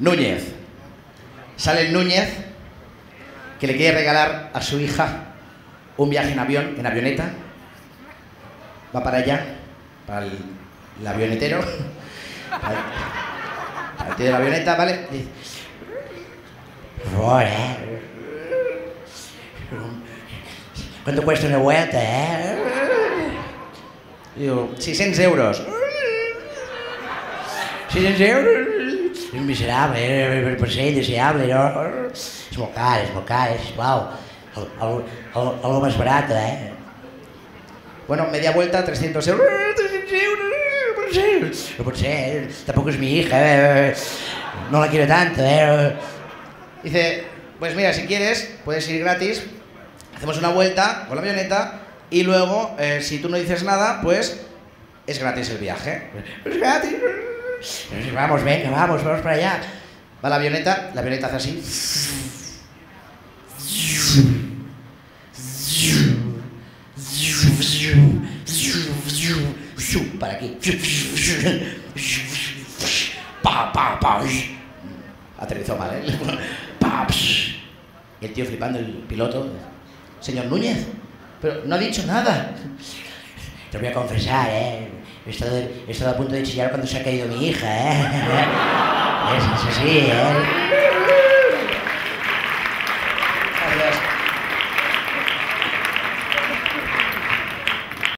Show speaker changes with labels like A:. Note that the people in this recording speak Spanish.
A: Núñez. Sale el Núñez que le quiere regalar a su hija un viaje en avión, en avioneta. Va para allá, para el avionetero, para el tío de la avioneta, ¿vale? Dice, ¿cuánto cuesta una vuelta, Digo, 600 euros. 600 euros. És miserable, per ser indeseable, no? És molt car, sisplau. Algo más barato, Bueno, media vuelta, 300 euros. 300 euros, no pot ser, tampoco es mi hija, no la quiero tanto, Dice, pues mira, si quieres, puedes ir gratis, hacemos una vuelta con la avioneta y luego, si tú no dices nada, pues es gratis el viaje. Es gratis. Vamos, venga, vamos para allá. Va la avioneta hace así. Para aquí. Aterrizó mal, Y el tío flipando, el piloto. Señor Núñez, pero no ha dicho nada. Te voy a confesar, He estado a punto de chillar cuando se ha caído mi hija, Es así,